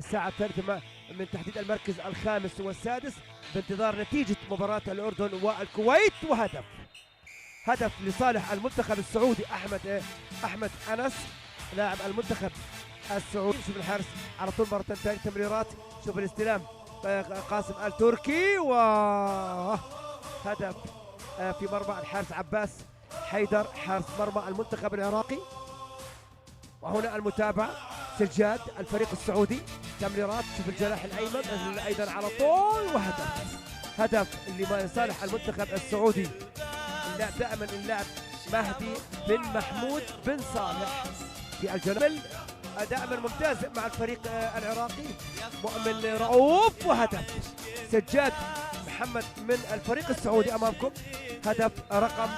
الساعة الثالثة من تحديد المركز الخامس والسادس بانتظار نتيجة مباراة الأردن والكويت. وهدف، هدف لصالح المنتخب السعودي. أحمد أنس لاعب المنتخب السعودي. شوف الحارس على طول مرة ثانية تمريرات، شوف الاستلام قاسم التركي، وهدف في مرمى الحارس عباس حيدر حارس مرمى المنتخب العراقي. وهنا المتابعة سجاد الفريق السعودي، تمريرات، شوف الجناح الأيمن أيضا على طول، وهدف، هدف لصالح المنتخب السعودي. اللاعب دائما اللاعب مهدي بن محمود بن صالح في الجنوب دائما ممتاز مع الفريق العراقي. مؤمن رؤوف، وهدف سجاد محمد من الفريق السعودي امامكم. هدف رقم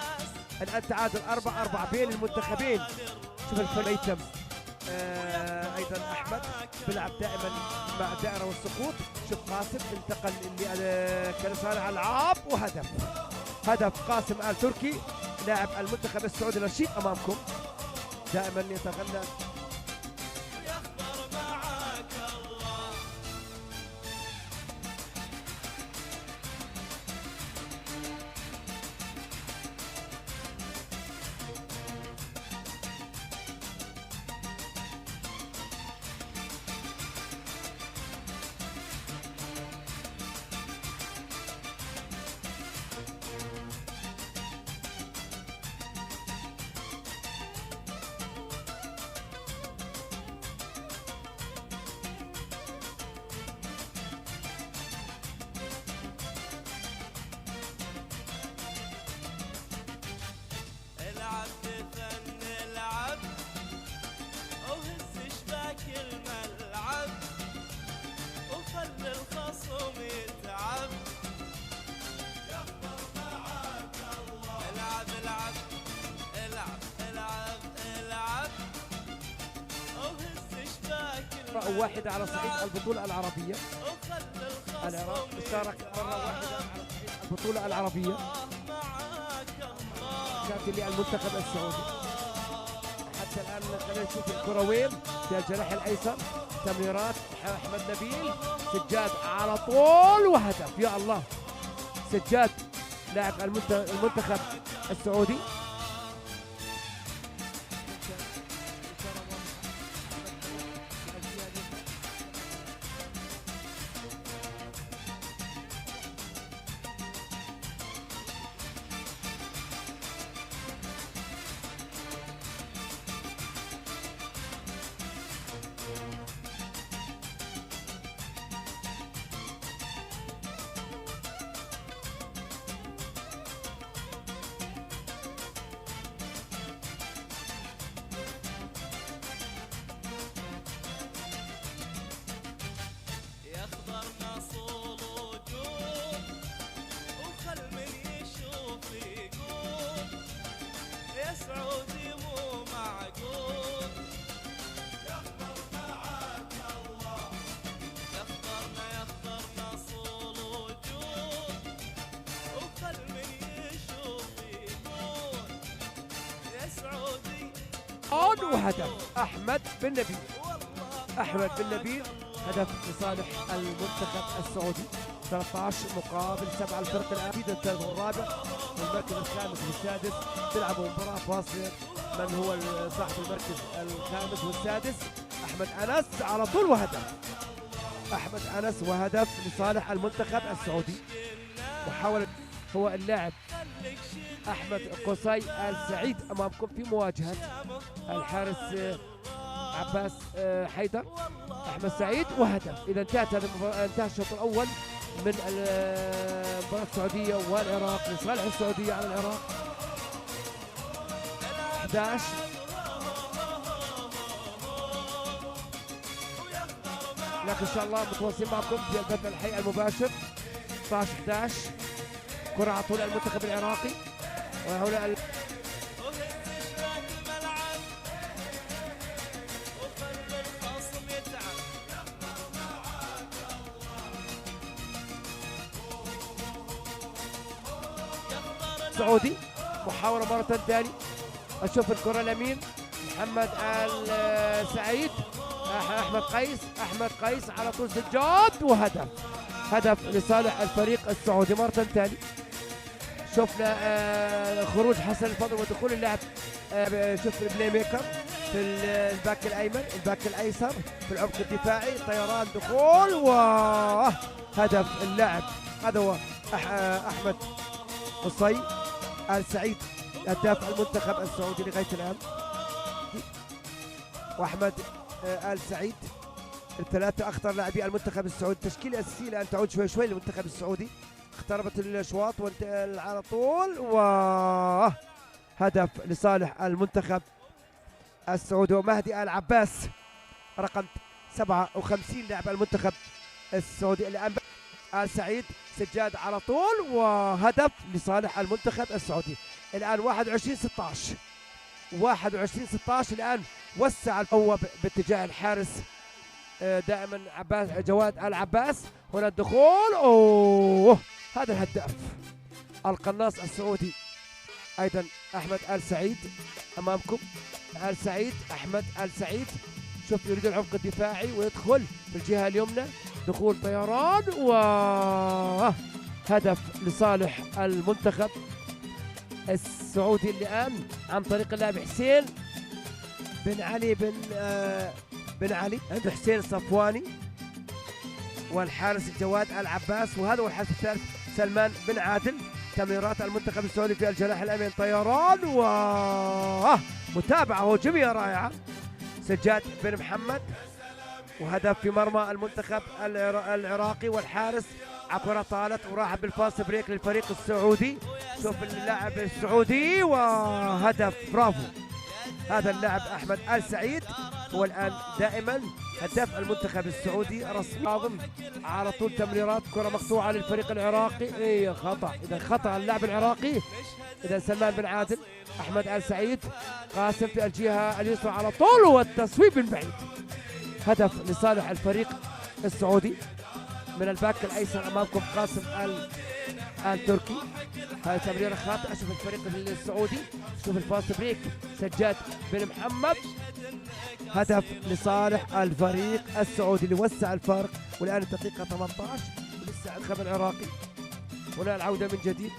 الان تعادل 4-4 بين المنتخبين. شوف الفريق ايضا احمد بيلعب دائما مع الدائره والسقوط. شوف قاسم انتقل كان صانع العاب، وهدف، هدف قاسم آل تركي لاعب المنتخب السعودي الرشيد امامكم. دائما يتغنى واحدة على صعيد البطولة العربية. العراق شارك مرة واحدة على صعيد البطولة العربية كانت للمنتخب السعودي. حتى الآن خلينا نشوف الكرة وين في الجناح الأيسر، تمريرات أحمد نبيل، سجاد على طول، وهدف. يا الله، سجاد لاعب المنتخب السعودي. وهدف أحمد بن نبيل، أحمد بن نبيل، هدف لصالح المنتخب السعودي. 13 مقابل 7 الفرق الأكيد الثالث والرابع والمركز الخامس والسادس تلعبوا مباراة فاصلة. من هو صاحب المركز الخامس والسادس؟ أحمد أنس على طول، وهدف، أحمد أنس، وهدف لصالح المنتخب السعودي. محاولة هو اللاعب أحمد قصي آل سعيد أمامكم في مواجهة الحارس عباس حيدر أحمد سعيد، وهدف. إذا انتهى الشوط الأول من المباراة السعودية والعراق لصالح السعودية على العراق. 11 لكن إن شاء الله متواصلين معكم في البث الحي المباشر. 11 كرة على طول المنتخب العراقي. وهنا سعودي، محاولة مرة ثانية. أشوف الكرة اليمين، محمد آل سعيد احمد قيس على طول سجاد وهدف. هدف لصالح الفريق السعودي مرة ثانية. شفنا خروج حسن الفضل ودخول اللاعب شوف البلاي ميكر في الباك الايمن، الباك الايسر في العمق الدفاعي، طيران دخول وهدف اللاعب هذا هو احمد قصي آل سعيد هداف المنتخب السعودي لغايه الان. واحمد آل سعيد الثلاثه اخطر لاعبي المنتخب السعودي. التشكيله الاساسيه الان تعود شوي شوي للمنتخب السعودي. اقتربت الاشواط على طول هدف لصالح المنتخب السعودي. ومهدي آل عباس رقم 57 لاعب المنتخب السعودي. الان آل سعيد سجاد على طول وهدف لصالح المنتخب السعودي. الان 21-16 الان وسع القوة باتجاه الحارس دائما عباس جواد آل عباس. هنا الدخول هذا الهداف القناص السعودي ايضا احمد آل سعيد امامكم. آل سعيد احمد آل سعيد شوف يريد العمق الدفاعي ويدخل في الجهه اليمنى، دخول طيران هدف لصالح المنتخب السعودي الان عن طريق اللاعب حسين بن علي بن علي عنده حسين صفواني والحارس جواد آل عباس، وهذا هو الحارس الثالث سلمان بن عادل. تمريرات المنتخب السعودي في الجناح الأيمن طيران متابعة هجومية رائعة سجاد بن محمد وهدف في مرمى المنتخب العراقي. والحارس عكرة طالت وراح بالفاست بريك للفريق السعودي. شوف اللاعب السعودي وهدف برافو. هذا اللاعب احمد آل سعيد هو الان دائما هداف المنتخب السعودي رسمي. ناظم على طول تمريرات كرة مقطوعة للفريق العراقي. خطأ، اذا خطأ اللاعب العراقي. اذا سلمان بن عادل احمد آل سعيد قاسم في الجهة اليسرى على طول والتصويب من بعيد. هدف لصالح الفريق السعودي من الباك الايسر امامكم قاسم آل تركي. هاي تمريرة خاطئة. شوف الفريق السعودي شوف الفاست بريك سجاد بن محمد. هدف لصالح الفريق السعودي اللي وسع الفارق. والان الدقيقة 18 ولسه الخبر العراقي. هنا العودة من جديد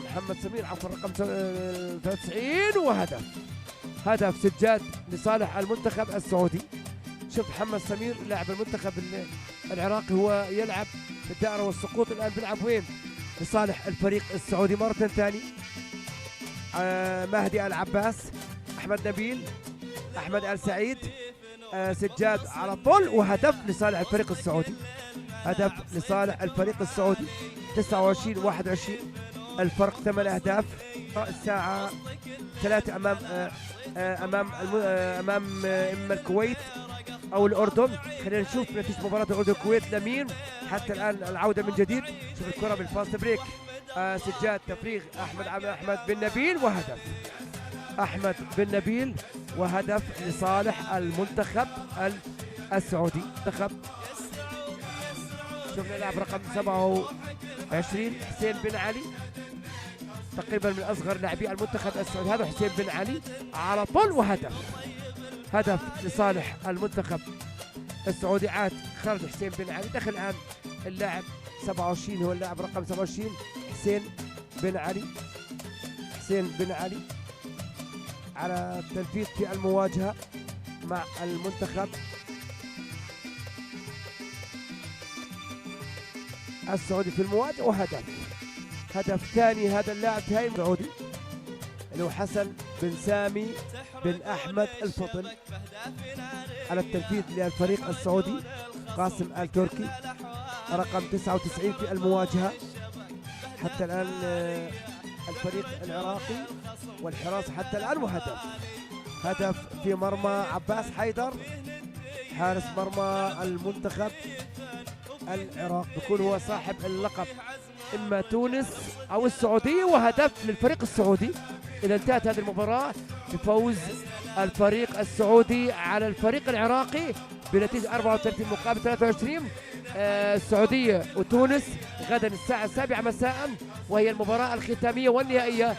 محمد سمير عفوا رقم 93 وهدف. هدف سجاد لصالح المنتخب السعودي. شوف محمد سمير لاعب المنتخب العراقي هو يلعب في الدائرة والسقوط. الان بيلعب وين؟ لصالح الفريق السعودي مرة ثانية. مهدي آل عباس احمد نبيل احمد آل سعيد سجاد على طول وهدف لصالح الفريق السعودي. هدف لصالح الفريق السعودي 29-21 الفرق 8 اهداف. الساعة 3 امام اما الكويت او الاردن. خلينا نشوف نتيجة مباراة الاردن والكويت لمين حتى الان. العودة من جديد شوف الكرة بالفاست بريك سجاد تفريغ احمد بن نبيل وهدف. احمد بن نبيل وهدف لصالح المنتخب السعودي. منتخب شوفنا اللاعب رقم 27 حسين بن علي تقريبا من اصغر لاعبي المنتخب السعودي. هذا حسين بن علي على طول وهدف. هدف لصالح المنتخب السعودي. عاد خرج حسين بن علي دخل الان اللاعب 27 هو اللاعب رقم 27 حسين بن علي. حسين بن علي على التنفيذ في المواجهة مع المنتخب السعودي في المواجهة وهدف. هدف ثاني هذا اللاعب هاي السعودي اللي هو حسن بن سامي بن أحمد الفضل على التنفيذ للفريق السعودي. قاسم آل تركي رقم 99 في المواجهة. حتى الآن الفريق العراقي والحراسة حتى الآن وهدف. هدف في مرمى عباس حيدر حارس مرمى المنتخب العراق بيكون هو صاحب اللقب إما تونس أو السعودية. وهدف للفريق السعودي. إذا انتهت هذه المباراة بفوز الفريق السعودي على الفريق العراقي بنتيجة 34 مقابل 23. السعودية وتونس غدا الساعة 7 مساء وهي المباراة الختامية والنهائية